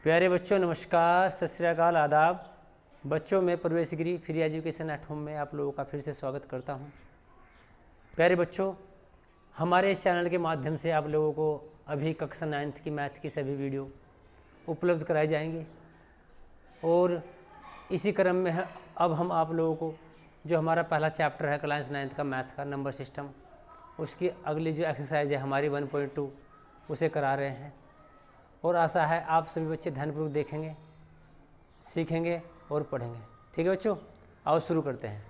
प्यारे बच्चों नमस्कार, सत श्री अकाल, आदाब। बच्चों में प्रवेश गिरी फ्री एजुकेशन एट होम में आप लोगों का फिर से स्वागत करता हूं। प्यारे बच्चों, हमारे इस चैनल के माध्यम से आप लोगों को अभी कक्षा 9th की मैथ की सभी वीडियो उपलब्ध कराए जाएंगे और इसी क्रम में अब हम आप लोगों को जो हमारा पहला चैप्टर है क्लास 9th का मैथ का नंबर सिस्टम, उसकी अगली जो एक्सरसाइज है हमारी 1.2 उसे करा रहे हैं और आशा है आप सभी बच्चे ध्यानपूर्वक देखेंगे, सीखेंगे और पढ़ेंगे। ठीक है बच्चों, आओ शुरू करते हैं।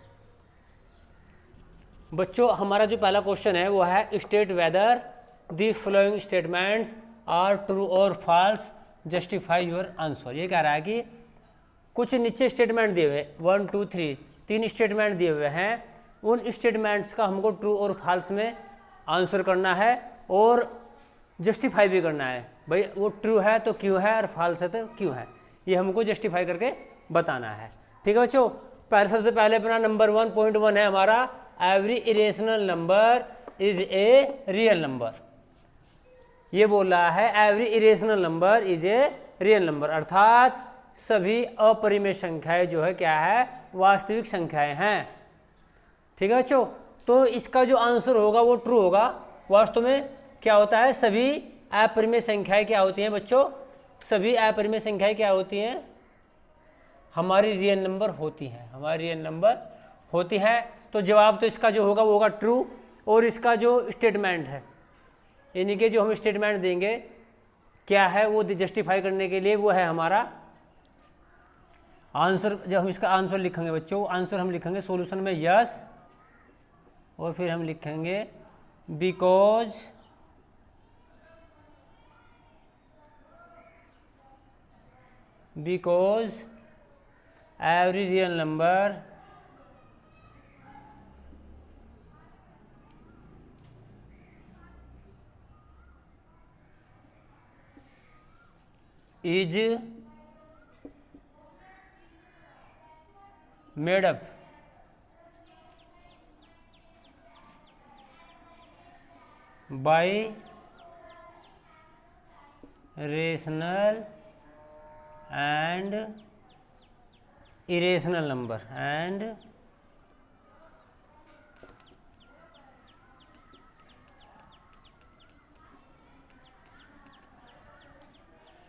बच्चों, हमारा जो पहला क्वेश्चन है वो है state whether the following statements are true और फॉल्स, जस्टिफाई योर आंसर। ये कह रहा है कि कुछ नीचे स्टेटमेंट दिए हुए 1 2 3 तीन स्टेटमेंट दिए हुए हैं, उन स्टेटमेंट्स का हमको ट्रू और फॉल्स में आंसर करना है और जस्टिफाई भी करना है। भाई वो ट्रू है तो क्यों है और फॉल्स है तो क्यों है, ये हमको जस्टिफाई करके बताना है। ठीक है बच्चों, सबसे पहले अपना नंबर 1.1 है हमारा, every irrational number is a real number. ये बोल रहा है every irrational number is a real number, अर्थात सभी अपरिमेय संख्याएं जो है क्या है, वास्तविक संख्याएं हैं। ठीक है बच्चों, तो इसका जो आंसर होगा वो ट्रू होगा। वास्तव में क्या होता है, सभी अपरिमेय संख्याएं क्या होती हैं बच्चों, सभी अपरिमेय संख्याएं क्या होती हैं, हमारी रियल नंबर होती हैं, हमारी रियल नंबर होती है। तो जवाब तो इसका जो होगा वो होगा ट्रू। और इसका जो स्टेटमेंट है, यानी कि जो हम स्टेटमेंट देंगे क्या है वो जस्टिफाई करने के लिए, वो है हमारा आंसर। जब हम इसका आंसर लिखेंगे बच्चों, आंसर हम लिखेंगे सॉल्यूशन में यस, और फिर हम लिखेंगे because every real number is made up by rational and irrational number and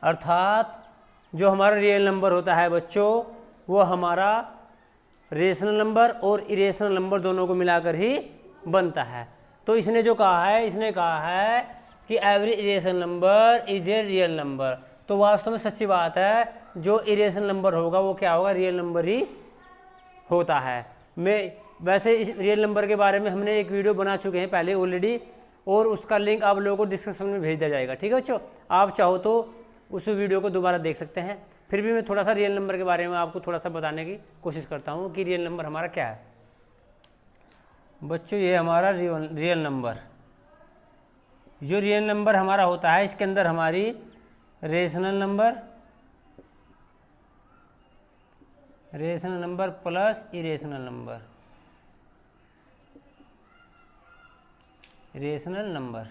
अर्थात जो हमारा रियल नंबर होता है बच्चों वो हमारा रेशनल नंबर और इरेशनल नंबर दोनों को मिलाकर ही बनता है। तो इसने जो कहा है, इसने कहा है कि every irrational number is a real number. तो वास्तव में सच्ची बात है, जो इरेशनल नंबर होगा वो क्या होगा, रियल नंबर ही होता है। मैं वैसे इस रियल नंबर के बारे में हमने एक वीडियो बना चुके हैं पहले ऑलरेडी, और उसका लिंक आप लोगों को डिस्क्रिप्शन में भेज दिया जाएगा। ठीक है बच्चों, आप चाहो तो उस वीडियो को दोबारा देख सकते हैं। फिर भी मैं थोड़ा सा रियल नंबर के बारे में आपको थोड़ा सा बताने की कोशिश करता हूँ कि रियल नंबर हमारा क्या है। बच्चों, ये हमारा रियल नंबर, जो रियल नंबर हमारा होता है इसके अंदर हमारी rational number plus irrational number, rational number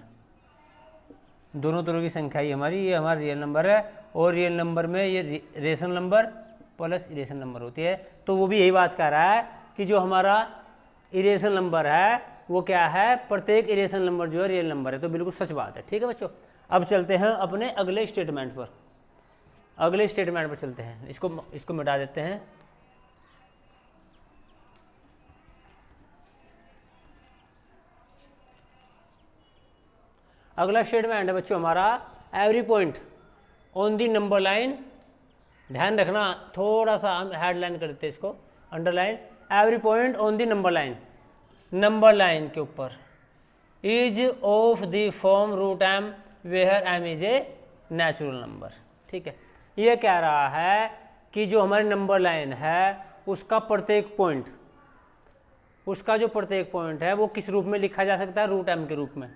दोनों तरह की संख्या ही हमारी, ये हमारा रियल नंबर है। और रियल नंबर में ये rational number plus irrational number होती है। तो वो भी यही बात कह रहा है कि जो हमारा इरेशनल नंबर है वो क्या है, प्रत्येक इरेशनल नंबर जो है रियल नंबर है। तो बिल्कुल सच बात है। ठीक है बच्चों, अब चलते हैं अपने अगले स्टेटमेंट पर, अगले स्टेटमेंट पर चलते हैं। इसको मिटा देते हैं। अगला स्टेटमेंट है बच्चों हमारा, every point on the number line. ध्यान रखना, थोड़ा सा हम हेडलाइन करते हैं इसको, underline. Every point on the number line, number line के ऊपर is of the form root m where m is a natural number. ठीक है, ये कह रहा है कि जो हमारी नंबर लाइन है उसका प्रत्येक पॉइंट, उसका जो प्रत्येक पॉइंट है वो किस रूप में लिखा जा सकता है, रूट एम के रूप में,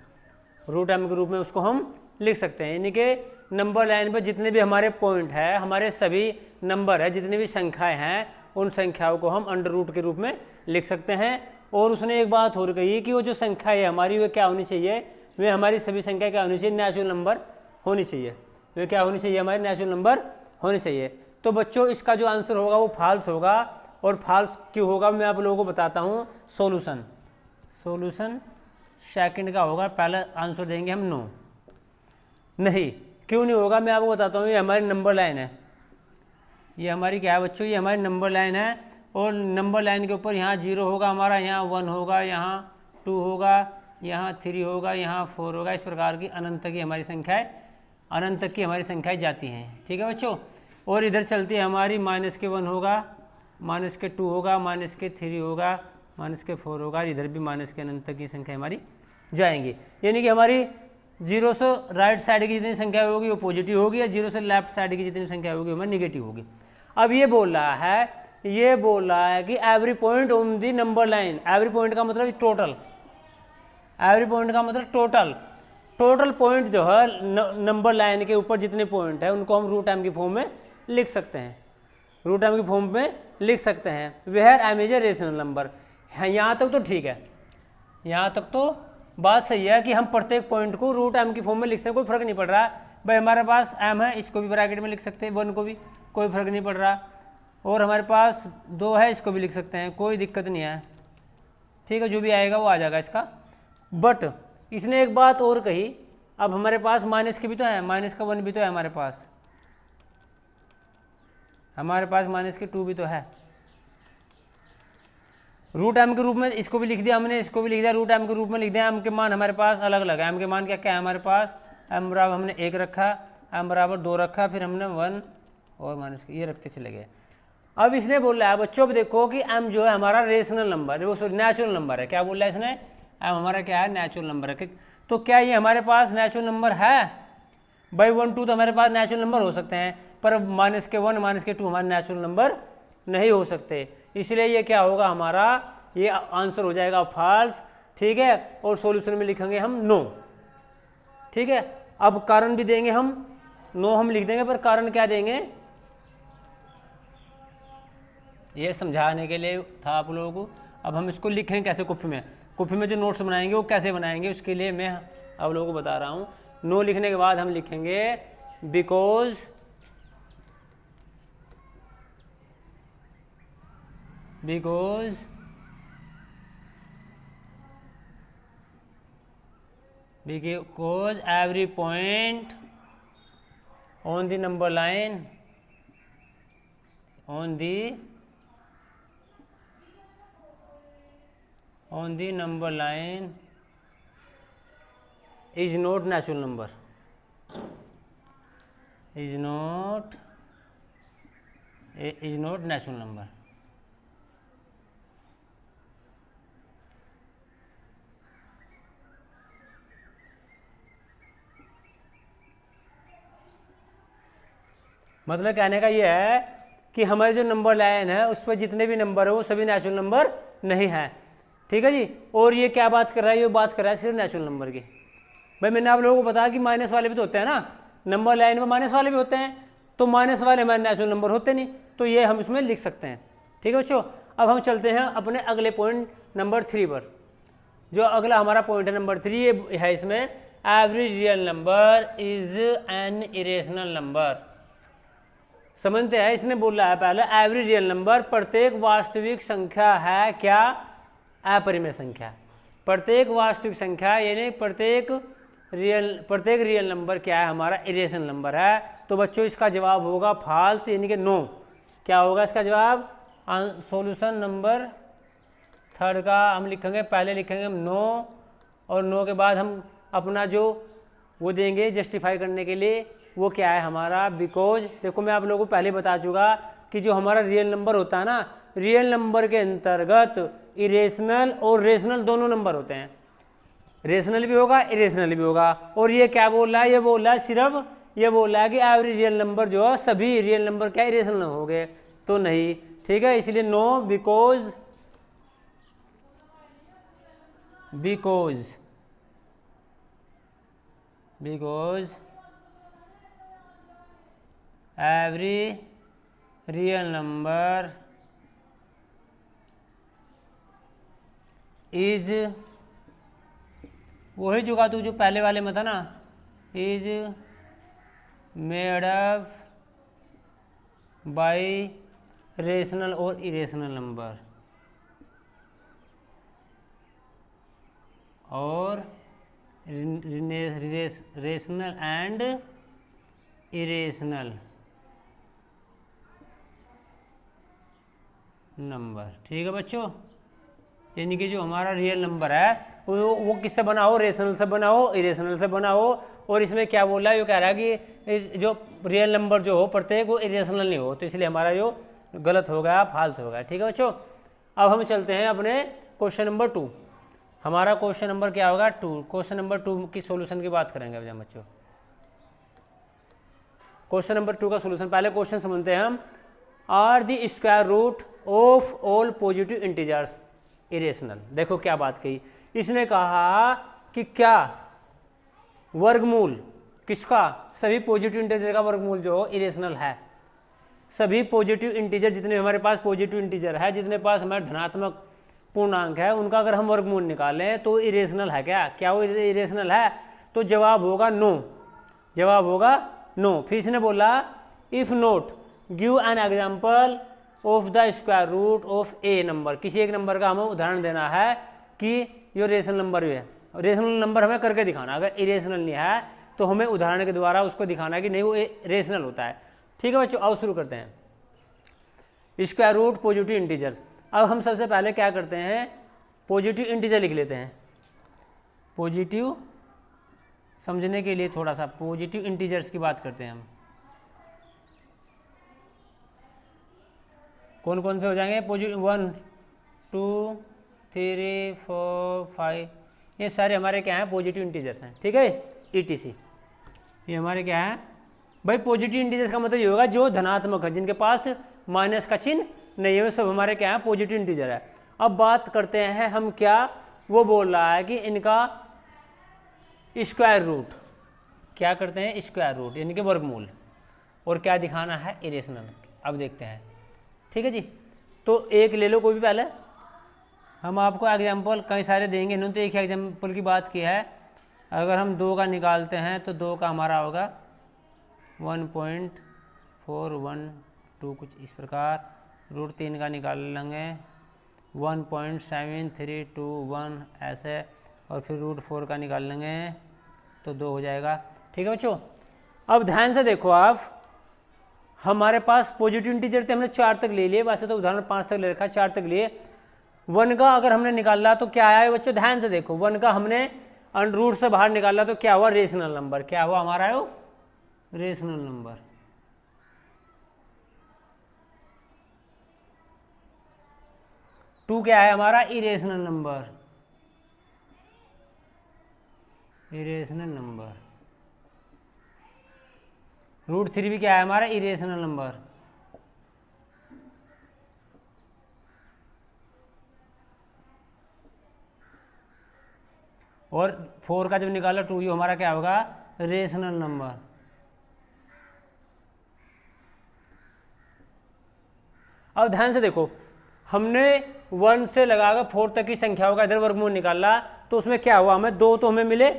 रूट एम के रूप में उसको हम लिख सकते हैं। यानी कि नंबर लाइन पर जितने भी हमारे पॉइंट है, हमारे सभी नंबर है, जितनी भी संख्याएं हैं, उन संख्याओं को हम अंडर रूट के रूप में लिख सकते हैं। और उसने एक बात और कही कि वो जो संख्या है हमारी वो क्या होनी चाहिए, वे हमारी सभी संख्या क्या होनी चाहिए, नेचुरल नंबर होनी चाहिए। वे क्या होनी चाहिए, हमारी नेचुरल नंबर होनी चाहिए। तो बच्चों इसका जो आंसर होगा वो फाल्स होगा, और फाल्स क्यों होगा मैं आप लोगों को बताता हूँ। सोल्यूशन सेकंड का होगा, पहला आंसर देंगे हम नो। नहीं, क्यों नहीं होगा मैं आपको बताता हूँ। ये हमारी नंबर लाइन है, ये हमारी क्या है बच्चों, ये हमारी नंबर लाइन है, और नंबर लाइन के ऊपर यहाँ 0 होगा हमारा, यहाँ 1 होगा, यहाँ 2 होगा, यहाँ 3 होगा, यहाँ 4 होगा। इस प्रकार की अनंत तक की हमारी संख्याएँ, अनंत तक की हमारी संख्याएँ जाती हैं, ठीक है बच्चों। और इधर चलती है हमारी -1 होगा, -2 होगा, -3 होगा, -4 होगा, इधर भी माइनस के अनंत तक की संख्या हमारी जाएंगी। यानी कि हमारी 0 से राइट साइड की जितनी संख्या होगी वो पॉजिटिव होगी, या 0 से लेफ्ट साइड की जितनी संख्या होगी वो हमारी निगेटिव होगी। अब ये बोल रहा है कि every point on the number line, every point का मतलब टोटल, एवरी पॉइंट का मतलब टोटल पॉइंट जो है नंबर लाइन के ऊपर जितने पॉइंट है उनको हम रूट m की फॉर्म में लिख सकते हैं, रूट m की फॉर्म में लिख सकते हैं। Where m is a rational number. यहाँ तक तो ठीक है, यहाँ तक तो बात सही है कि हम प्रत्येक पॉइंट को रूट m की फॉर्म में लिख सकते हैं, कोई फर्क नहीं पड़ रहा भाई। हमारे पास m है, इसको भी ब्रैकेट में लिख सकते हैं, 1 को भी, कोई फर्क नहीं पड़ रहा। और हमारे पास 2 है, इसको भी लिख सकते हैं, कोई दिक्कत नहीं है, ठीक है। जो भी आएगा वो आ जाएगा इसका। बट इसने एक बात और कही, अब हमारे पास माइनस की भी तो है, -1 भी तो है हमारे पास, -2 भी तो है। रूट m के रूप में इसको भी लिख दिया हमने, इसको भी लिख दिया, रूट m के रूप में लिख दिया। m के मान हमारे पास अलग अलग है, m के मान क्या क्या है हमारे पास, m बराबर हमने 1 रखा, m बराबर 2 रखा, फिर हमने 1 और माइनस ये रखते चले गए। अब इसने बोल रहा है बच्चों, अब देखो कि m जो है हमारा रेशनल नंबर है, वो नेचुरल नंबर है। क्या बोल रहा है इसने, m हमारा क्या है, नेचुरल नंबर है। तो क्या ये हमारे पास नेचुरल नंबर है भाई? 1 2 तो हमारे पास नेचुरल नंबर हो सकते हैं, पर -1 -2 हमारे नेचुरल नंबर नहीं हो सकते। इसलिए ये क्या होगा हमारा, ये आंसर हो जाएगा फॉल्स, ठीक है। और सॉल्यूशन में लिखेंगे हम नो, ठीक है। अब कारण भी देंगे हम, नो हम लिख देंगे, पर कारण क्या देंगे ये समझाने के लिए था आप लोगों को। अब हम इसको लिखें कैसे कॉपी में जो नोट्स बनाएंगे वो कैसे बनाएंगे, उसके लिए मैं आप लोगों को बता रहा हूँ। नो लिखने के बाद हम लिखेंगे because every point on the number line on the number line is not natural number, is not natural number। मतलब कहने का ये है कि हमारी जो नंबर लाइन है उस पर जितने भी नंबर है वो सभी नेचुरल नंबर नहीं है, ठीक है जी। और ये क्या बात कर रहा है, ये बात कर रहा है सिर्फ नेचुरल नंबर की। भाई मैंने आप लोगों को बताया कि माइनस वाले भी तो होते हैं ना, नंबर लाइन में माइनस वाले भी होते हैं, तो माइनस वाले हमारे नेचुरल नंबर होते नहीं, तो ये हम इसमें लिख सकते हैं, ठीक है बच्चों। अब हम चलते हैं अपने अगले पॉइंट नंबर 3 पर। जो अगला हमारा पॉइंट है नंबर 3, ये है इसमें every real number is an irrational number. समझते हैं, इसने बोला है पहले एवरी रियल नंबर, प्रत्येक वास्तविक संख्या है क्या, अपरिमेय संख्या। प्रत्येक वास्तविक संख्या यानी प्रत्येक रियल नंबर क्या है हमारा, इरेशनल नंबर है। तो बच्चों इसका जवाब होगा फॉल्स, यानी कि नो। क्या होगा इसका जवाब, सॉल्यूशन नंबर 3 का हम लिखेंगे, पहले लिखेंगे हम नो, और नो के बाद हम अपना जो वो देंगे जस्टिफाई करने के लिए, वो क्या है हमारा, बिकॉज। देखो मैं आप लोगों को पहले बता चुका कि जो हमारा रियल नंबर होता है ना, रियल नंबर के अंतर्गत इरेशनल और रेशनल दोनों नंबर होते हैं। रेशनल भी होगा, इरेशनल भी होगा। और ये क्या बोल रहा है, ये बोल रहा है सिर्फ, ये बोल रहा है कि एवरी रियल नंबर जो है सभी रियल नंबर क्या इरेशनल हो गए, तो नहीं, ठीक है। इसलिए no, because every real number is, वही जुगा तू जो पहले वाले में था ना, is made up by rational और इरेशनल नंबर, और रेशनल एंड इरेशनल नंबर। ठीक है बच्चों, यानी कि जो हमारा रियल नंबर है वो किससे बना हो, रेशनल से बना हो, इरेशनल से बना हो। और इसमें क्या बोल रहा है, ये कह रहा है कि जो रियल नंबर जो हो प्रत्येक वो इरेशनल नहीं हो, तो इसलिए हमारा जो गलत हो गया, फाल्स हो गया। ठीक है बच्चों, अब हम चलते हैं अपने क्वेश्चन नंबर 2। हमारा क्वेश्चन नंबर क्या होगा, 2। क्वेश्चन नंबर 2 की सॉल्यूशन की बात करेंगे अब बच्चों। क्वेश्चन नंबर 2 का सॉल्यूशन, पहले क्वेश्चन समझते हैं हम। Are the square root of all positive integers irrational. देखो क्या बात कही, इसने कहा कि क्या वर्गमूल किसका, सभी पॉजिटिव इंटीजर का वर्गमूल जो इरेशनल है। सभी पॉजिटिव इंटीजर, जितने हमारे पास पॉजिटिव इंटीजर है, जितने पास हमारे धनात्मक पूर्णांक है, उनका अगर हम वर्गमूल निकालें तो इरेशनल है क्या वो इरेशनल है? तो जवाब होगा नो, जवाब होगा नो। फिर इसने बोला if not give an example of the square root of a number. किसी एक नंबर का हमें उदाहरण देना है कि ये रेशनल नंबर भी है। रेशनल नंबर हमें करके दिखाना, अगर इरेशनल नहीं है तो हमें उदाहरण के द्वारा उसको दिखाना कि नहीं वो रेशनल होता है। ठीक है बच्चों, आओ शुरू करते हैं। Square root positive integers. अब हम सबसे पहले क्या करते हैं, पॉजिटिव इंटीजर लिख लेते हैं। पॉजिटिव समझने के लिए थोड़ा सा पॉजिटिव इंटीजर्स की बात करते हैं हम। कौन कौन से हो जाएंगे पॉजिटिव, 1 2 3 4 5, ये सारे हमारे क्या हैं, पॉजिटिव इंटीजर्स हैं। ठीक है, ETC ये हमारे क्या है भाई, पॉजिटिव इंटीजर्स का मतलब ये होगा जो धनात्मक है, जिनके पास माइनस का चिन्ह नहीं है, वो सब हमारे क्या है, पॉजिटिव इंटीजर है। अब बात करते हैं हम क्या, वो बोल रहा है कि इनका स्क्वायर रूट, क्या करते हैं, स्क्वायर रूट यानी कि वर्गमूल, और क्या दिखाना है, इरेशनल। अब देखते हैं। ठीक है जी, तो एक ले लो कोई भी, पहले हम आपको एग्जाम्पल कई सारे देंगे, इन्होंने तो एक ही एग्जाम्पल की बात की है। अगर हम 2 का निकालते हैं तो 2 का हमारा होगा 1.412 कुछ इस प्रकार। रूट 3 का निकाल लेंगे 1.7321 ऐसे, और फिर रूट 4 का निकाल लेंगे तो 2 हो जाएगा। ठीक है बच्चों, अब ध्यान से देखो आप, हमारे पास पॉजिटिव इंटीजर थे, हमने 4 तक ले लिए, वैसे तो उदाहरण 5 तक ले रखा है, 4 तक लिए। 1 का अगर हमने निकाला तो क्या आया बच्चों, ध्यान से देखो, 1 का हमने रूट से बाहर निकाला तो क्या हुआ, रेशनल नंबर। क्या हुआ हमारा, वो रेशनल नंबर। टू क्या है हमारा, irrational number, irrational number. Root 3 भी क्या है हमारा, इरेशनल नंबर। और 4 का जब निकाला 2, ये हमारा क्या होगा, रेशनल नंबर। अब ध्यान से देखो, हमने 1 से लगाकर 4 तक की संख्याओं का इधर वर्गमूल निकाला, तो उसमें क्या हुआ, हमें 2 तो हमें मिले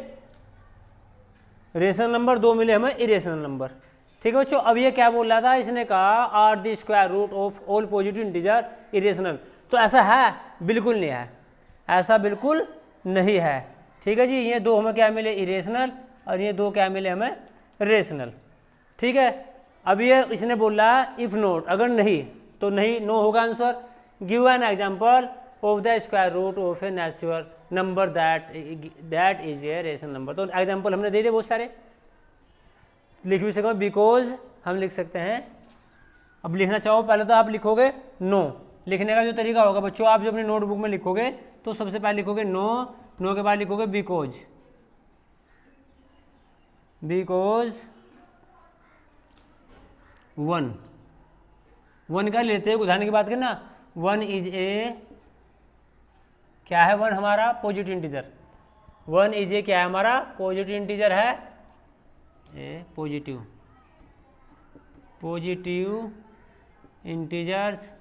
रेशनल नंबर, 2 मिले हमें इरेशनल नंबर। ठीक है बच्चों, अब ये क्या बोल रहा था, इसने कहा are the square root of all positive integer irrational. तो ऐसा है, बिल्कुल नहीं है, ऐसा बिल्कुल नहीं है। ठीक है जी, ये 2 हमें क्या मिले, इरेशनल, और ये 2 क्या मिले हमें, रेशनल। ठीक है, अब ये इसने बोला इफ नोट, अगर नहीं तो नहीं, नो होगा answer. Give an example of the square root of a natural number that is a rational number. तो एग्जाम्पल हमने दे दिए बहुत सारे, लिख भी सकते, बिकॉज हम लिख सकते हैं। अब लिखना चाहो पहले तो आप लिखोगे नो। लिखने का जो तरीका होगा बच्चों, आप जो अपनी नोटबुक में लिखोगे तो सबसे पहले लिखोगे नो, नो के बाद लिखोगे बिकॉज, बिकॉज 1 का लेते हैं, उदाहरण की बात करना, 1 इज ए, क्या है 1 हमारा, पॉजिटिव इंटीजर। 1 इज ए क्या है हमारा, पॉजिटिव इंटीजर है, ए पॉजिटिव, पॉजिटिव इंटीजर्स।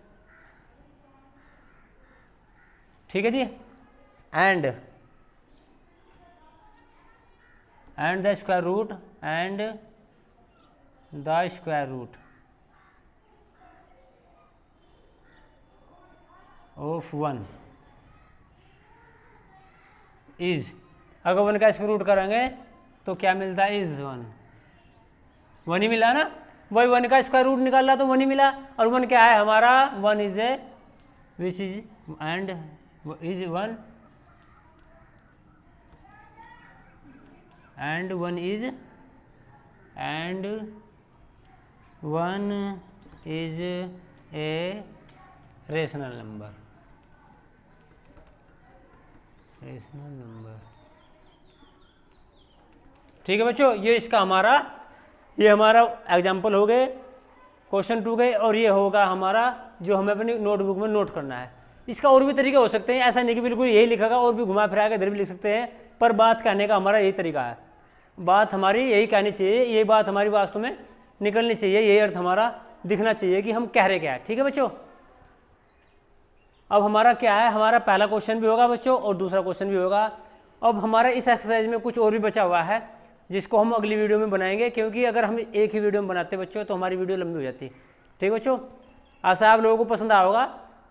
ठीक है जी, and the square root, and the square root of 1 is, अगर 1 का स्क्वायर रूट करेंगे तो क्या मिलता है, इज 1 ही मिला ना, वही 1 का स्क्वायर रूट निकाल रहा तो 1 ही मिला। और 1 क्या है हमारा, 1 is a which is and is 1 and 1 is a rational number, ठीक है बच्चों। ये इसका ये हमारा एग्जाम्पल हो गए, क्वेश्चन 2 गए, और ये होगा हमारा जो हमें अपनी नोटबुक में नोट करना है। इसका और भी तरीके हो सकते हैं, ऐसा नहीं कि बिल्कुल यही लिखा और भी घुमा फिरा के इधर भी लिख सकते हैं, पर बात कहने का हमारा यही तरीका है, बात हमारी यही कहनी चाहिए, ये बात हमारी वास्तव में निकलनी चाहिए, यही अर्थ हमारा दिखना चाहिए कि हम कह रहे क्या है। ठीक है बच्चों, अब हमारा क्या है, हमारा पहला क्वेश्चन भी होगा बच्चों और दूसरा क्वेश्चन भी होगा। अब हमारा इस एक्सरसाइज में कुछ और भी बचा हुआ है जिसको हम अगली वीडियो में बनाएंगे, क्योंकि अगर हम एक ही वीडियो में बनाते बच्चों तो हमारी वीडियो लंबी हो जाती। ठीक है बच्चों, आशा आप लोगों को पसंद आया होगा।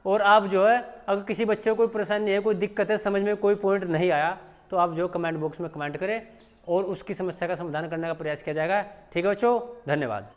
और आप जो है, अगर किसी बच्चे को कोई परेशानी है, कोई दिक्कत है, समझ में कोई पॉइंट नहीं आया, तो आप जो कमेंट बॉक्स में कमेंट करें और उसकी समस्या का समाधान करने का प्रयास किया जाएगा। ठीक है बच्चों, धन्यवाद।